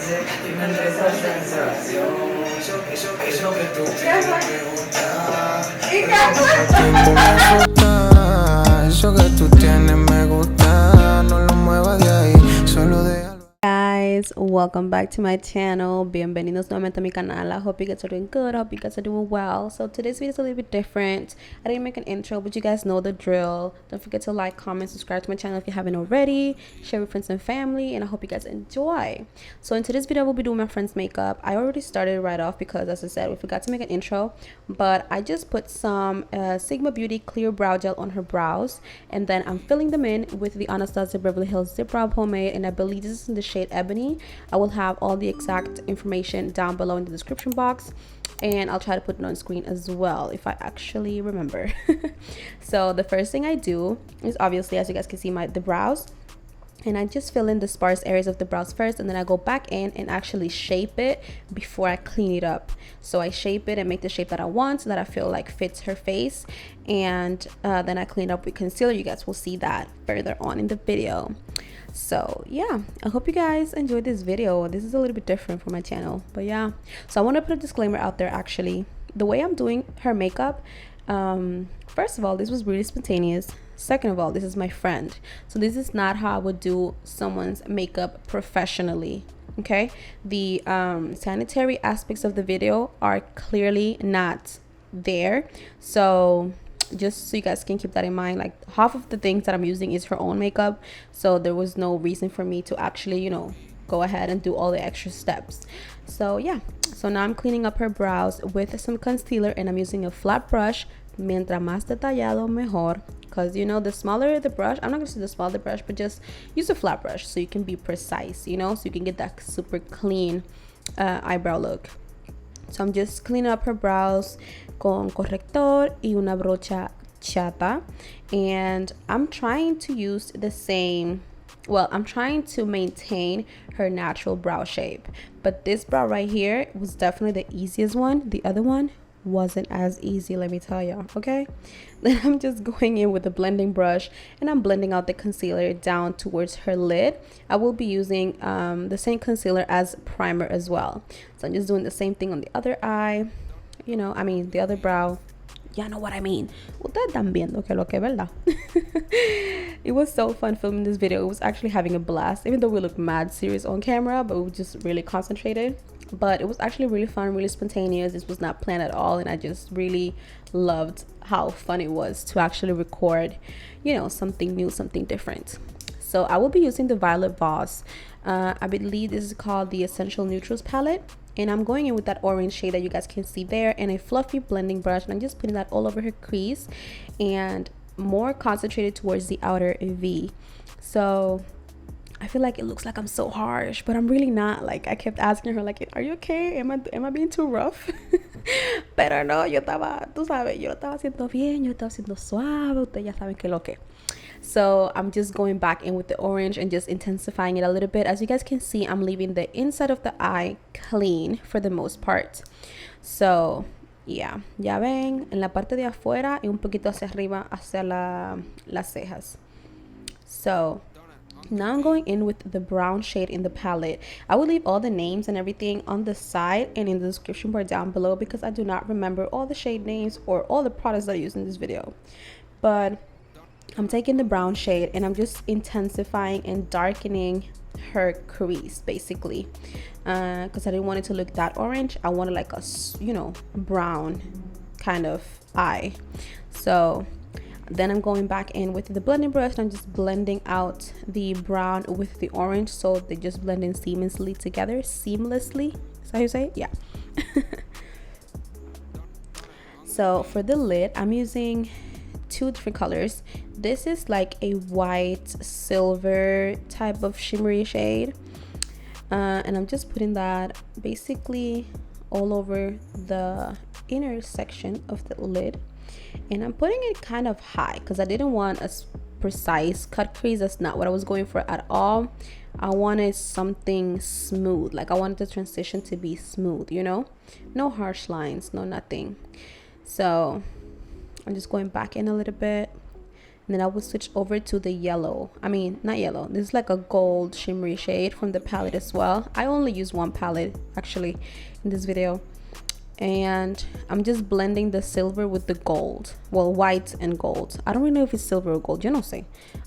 Dime esa sensación. Eso que tú tienes me gusta. Eso que tú tienes me gusta. No lo muevas de ahí, solo déjalo. Guys, welcome back to my channel. Bienvenidos nuevamente a mi canal. I hope you guys are doing good. I hope you guys are doing well. So today's video is a little bit different. I didn't make an intro, but you guys know the drill. Don't forget to like, comment, subscribe to my channel if you haven't already. Share with friends and family, and I hope you guys enjoy. So in today's video, we'll be doing my friend's makeup. I already started right off because, as I said, we forgot to make an intro, but I just put some Sigma Beauty clear brow gel on her brows, and then I'm filling them in with the Anastasia Beverly Hills Zip Brow Pomade, and I believe this is in the shade Ebony. I will have all the exact information down below in the description box, and I'll try to put it on screen as well if I actually remember. So the first thing I do is, obviously, as you guys can see, the brows, and I just fill in the sparse areas of the brows first, and then I go back in and actually shape it before I clean it up. So I shape it and make the shape that I want, so that I feel like fits her face, and then I clean it up with concealer. You guys will see that further on in the video. So yeah, I hope you guys enjoyed this video. This is a little bit different for my channel, but yeah. So I want to put a disclaimer out there. Actually, the way I'm doing her makeup, first of all, this was really spontaneous. Second of all, this is my friend, so this is not how I would do someone's makeup professionally. Okay, the sanitary aspects of the video are clearly not there, so just so you guys can keep that in mind, like half of the things that I'm using is her own makeup, so there was no reason for me to actually, you know, go ahead and do all the extra steps. So yeah, so now I'm cleaning up her brows with some concealer, and I'm using a flat brush. Mientras más detallado mejor, because, you know, the smaller the brush, I'm not gonna say the smaller the brush, but just use a flat brush so you can be precise, you know, so you can get that super clean eyebrow look. So I'm just cleaning up her brows con corrector y una brocha chata, and I'm trying to use the same, well, I'm trying to maintain her natural brow shape, but this brow right here was definitely the easiest one. The other one wasn't as easy, let me tell y'all. Okay, then I'm just going in with a blending brush, and I'm blending out the concealer down towards her lid. I will be using the same concealer as primer as well, so I'm just doing the same thing on the other eye, you know, I mean the other brow. Ya know what I mean. Ustedes están viendo que lo que, ¿verdad? It was so fun filming this video. It was actually having a blast, even though we looked mad serious on camera, but we were just really concentrated. But it was actually really fun, really spontaneous. This was not planned at all, and I just really loved how fun it was to actually record, you know, something new, something different. So I will be using the Violet VOSS. I believe this is called the Essential Neutrals palette, and I'm going in with that orange shade that you guys can see there, and a fluffy blending brush, and I'm just putting that all over her crease and more concentrated towards the outer V. So I feel like it looks like I'm so harsh, but I'm really not. Like, I kept asking her, like, are you okay? Am I being too rough? Pero no, yo estaba, tú sabes, yo lo estaba haciendo bien, yo estaba haciendo suave, ustedes ya saben que lo que. So I'm just going back in with the orange and just intensifying it a little bit. As you guys can see, I'm leaving the inside of the eye clean for the most part. So yeah, ya ven, en la parte de afuera y un poquito hacia arriba, hacia las cejas. So now I'm going in with the brown shade in the palette. I will leave all the names and everything on the side and in the description bar down below, because I do not remember all the shade names or all the products that I use in this video. But I'm taking the brown shade and I'm just intensifying and darkening her crease, basically, because I didn't want it to look that orange. I wanted like a, you know, brown kind of eye. So then I'm going back in with the blending brush, and I'm just blending out the brown with the orange, so they just blend in seamlessly together. Seamlessly, is that how you say it? Yeah. So for the lid, I'm using two different colors. This is like a white silver type of shimmery shade, and I'm just putting that basically all over the inner section of the lid, and I'm putting it kind of high because I didn't want a precise cut crease. That's not what I was going for at all. I wanted something smooth, like I wanted the transition to be smooth, you know, no harsh lines, no nothing. So I'm just going back in a little bit, And then I will switch over to the yellow. I mean, not yellow. This is like a gold shimmery shade from the palette as well. I only use one palette actually in this video. And I'm just blending the silver with the gold. Well, white and gold. I don't really know if it's silver or gold. Yo no sé.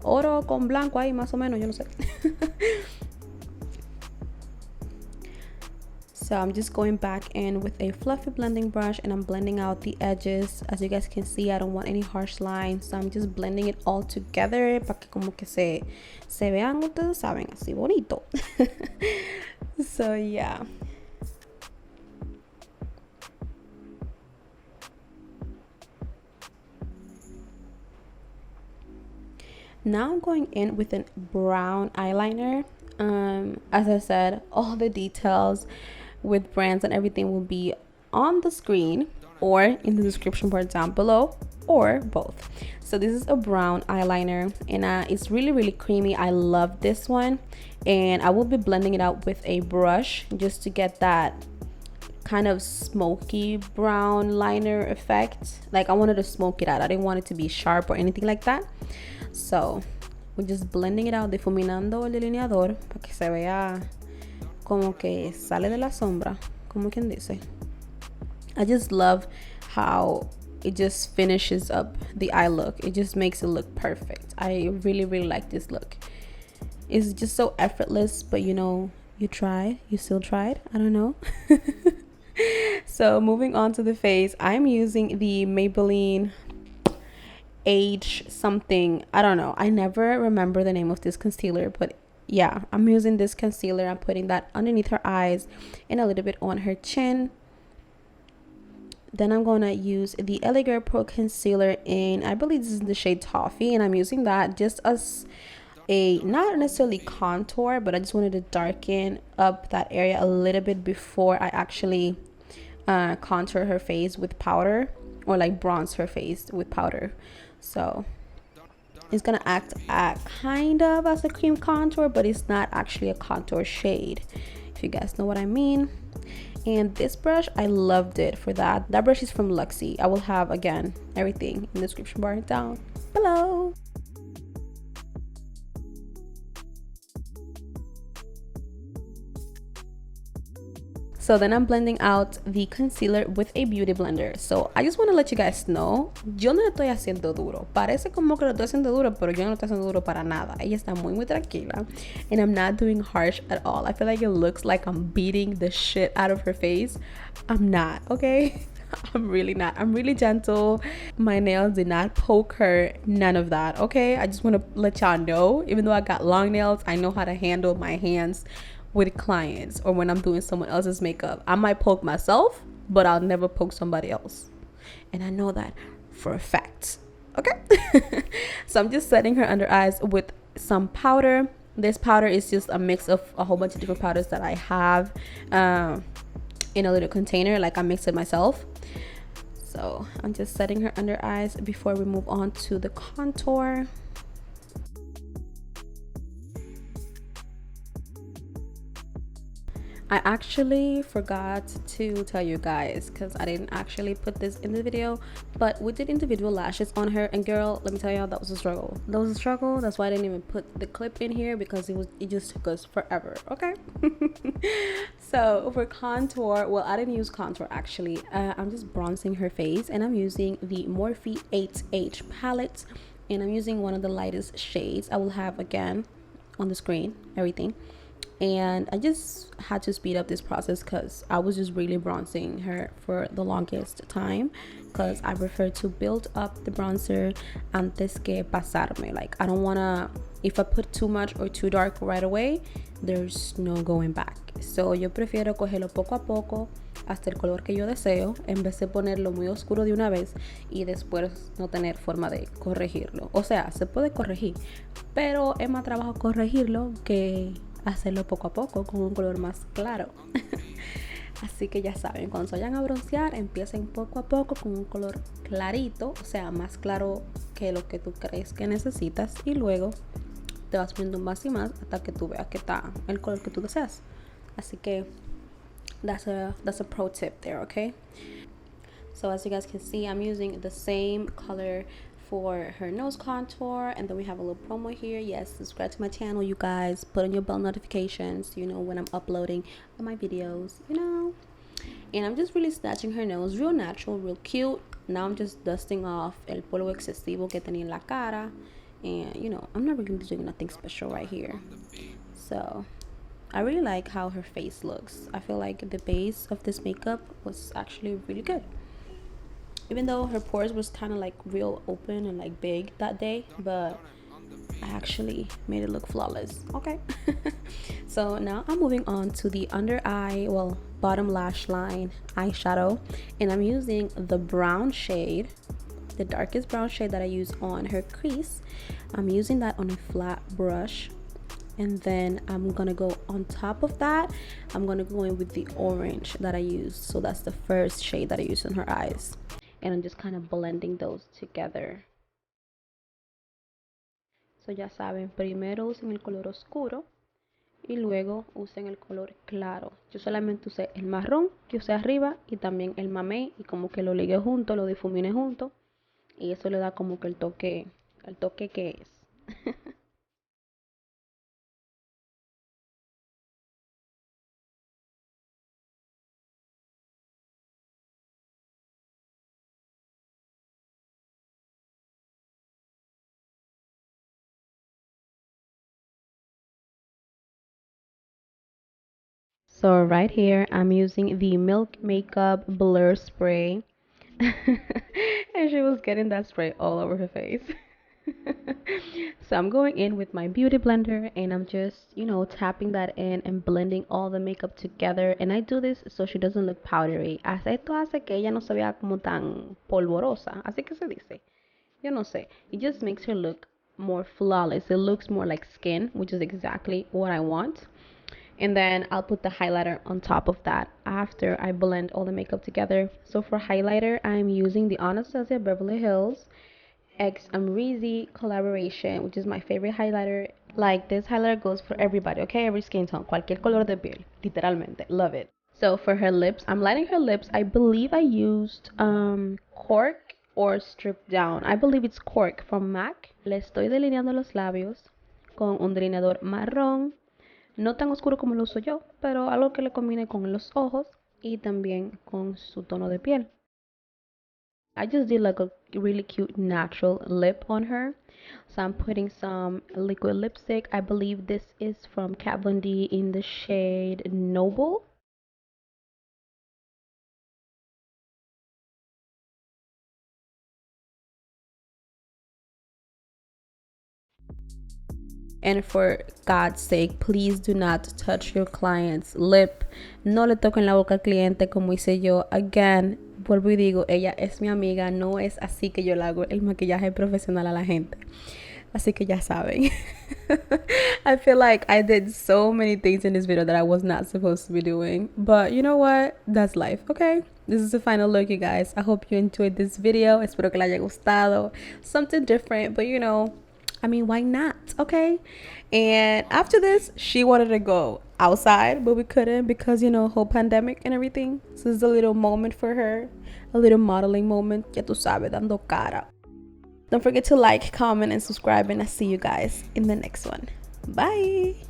Oro con blanco ahí más o menos. Yo no sé. So I'm just going back in with a fluffy blending brush and I'm blending out the edges. As you guys can see, I don't want any harsh lines. So I'm just blending it all together para que como que se vean, ustedes saben, así bonito. So yeah. Now I'm going in with a brown eyeliner. As I said, all the details with brands and everything will be on the screen or in the description bar down below, or both. So this is a brown eyeliner and it's really creamy. I love this one, and I will be blending it out with a brush just to get that kind of smoky brown liner effect. Like I wanted to smoke it out. I didn't want it to be sharp or anything like that. So we're just blending it out, difuminando el delineador para que se vea como que sale de la sombra, como quien dice. I just love how it just finishes up the eye look. It just makes it look perfect. I really like this look. It's just so effortless, but you know, you still tried. I don't know. So moving on to the face, I'm using the Maybelline age something, I don't know, I never remember the name of this concealer, but yeah, I'm using this concealer. I'm putting that underneath her eyes and a little bit on her chin. Then I'm gonna use the LA Girl Pro concealer in, I believe this is the shade Toffee, and I'm using that just as a, not necessarily contour, but I just wanted to darken up that area a little bit before I actually contour her face with powder, or like bronze her face with powder. So it's gonna act kind of as a cream contour, but it's not actually a contour shade, if you guys know what I mean. And this brush, I loved it for that. That brush is from Luxie. I will have, again, everything in the description bar down below. So then I'm blending out the concealer with a beauty blender. So I just want to let you guys know, yo no le estoy haciendo duro. Parece como que lo estoy haciendo duro, pero yo no lo estoy haciendo duro para nada. Ella está muy tranquila. And I'm not doing harsh at all. I feel like it looks like I'm beating the shit out of her face. I'm not, okay? I'm really not. I'm really gentle. My nails did not poke her. None of that, okay? I just want to let y'all know, even though I got long nails, I know how to handle my hands with clients or when I'm doing someone else's makeup. I might poke myself, but I'll never poke somebody else. And I know that for a fact, okay? So I'm just setting her under eyes with some powder. This powder is just a mix of a whole bunch of different powders that I have in a little container, like I mixed it myself. So I'm just setting her under eyes before we move on to the contour. I actually forgot to tell you guys, because I didn't actually put this in the video, but we did individual lashes on her, and girl, let me tell y'all, that was a struggle. That's why I didn't even put the clip in here, because it just took us forever, okay? So for contour, well, I didn't use contour actually. I'm just bronzing her face, and I'm using the Morphe 8H palette, and I'm using one of the lightest shades. I will have, again, on the screen everything. And I just had to speed up this process because I was just really bronzing her for the longest time, because I prefer to build up the bronzer antes que pasarme. Like, I don't want to, if I put too much or too dark right away, there's no going back. So yo prefiero cogerlo poco a poco hasta el color que yo deseo, en vez de ponerlo muy oscuro de una vez y después no tener forma de corregirlo. O sea, se puede corregir, pero es más trabajo corregirlo que hacerlo poco a poco con un color más claro. Así que ya saben, cuando se vayan a broncear, empiecen poco a poco con un color clarito, o sea, más claro que lo que tú crees que necesitas, y luego te vas poniendo más y más hasta que tú veas que está el color que tú deseas. Así que that's a pro tip there, okay? So as you guys can see, I'm using the same color for her nose contour. And then we have a little promo here. Yes, subscribe to my channel, you guys. Put on your bell notifications, you know, when I'm uploading my videos, you know. And I'm just really snatching her nose, real natural, real cute. Now I'm just dusting off el polvo excesivo que tenía en la cara. And, you know, I'm not really doing nothing special right here. So I really like how her face looks. I feel like the base of this makeup was actually really good. Even though her pores was kind of like real open and like big that day, but I actually made it look flawless. Okay. So now I'm moving on to the under eye, well, bottom lash line eyeshadow, and I'm using the brown shade, the darkest brown shade that I use on her crease. I'm using that on a flat brush, and then I'm gonna go on top of that. I'm gonna go in with the orange that I used. So that's the first shade that I used on her eyes, and I'm just kind of blending those together. So ya saben, primero usen el color oscuro y luego usen el color claro. Yo solamente usé el marrón que usé arriba y también el mamey, y como que lo ligué junto, lo difuminé junto, y eso le da como que el toque que es. So right here, I'm using the Milk Makeup Blur Spray. And she was getting that spray all over her face. So I'm going in with my beauty blender, and I'm just, you know, tapping that in and blending all the makeup together. And I do this so she doesn't look powdery. Esto hace que ella no se vea como tan polvorosa. Así que se dice. Yo no sé. It just makes her look more flawless. It looks more like skin, which is exactly what I want. And then I'll put the highlighter on top of that after I blend all the makeup together. So for highlighter, I'm using the Anastasia Beverly Hills X Amrezy collaboration, which is my favorite highlighter. Like, this highlighter goes for everybody, okay? Every skin tone, cualquier color de piel, literalmente, love it. So for her lips, I'm lighting her lips. I believe I used Cork or Strip Down. I believe it's Cork from MAC. Le estoy delineando los labios con un delineador marrón. No tan oscuro como lo uso yo, pero algo que le combine con los ojos y también con su tono de piel. I just did like a really cute natural lip on her. So I'm putting some liquid lipstick. I believe this is from Kat Von D in the shade Noble. And for God's sake, please do not touch your client's lip. No le toquen la boca al cliente como hice yo. Again, vuelvo y digo, ella es mi amiga. No es así que yo le hago el maquillaje profesional a la gente. Así que ya saben. I feel like I did so many things in this video that I was not supposed to be doing. But you know what? That's life, okay? This is the final look, you guys. I hope you enjoyed this video. Espero que le haya gustado. Something different, but you know, I mean, why not? Okay. And after this, she wanted to go outside, but we couldn't because, you know, whole pandemic and everything. So this is a little moment for her, a little modeling moment. Ya tú sabes, dando cara. Don't forget to like, comment, and subscribe, and I'll see you guys in the next one. Bye.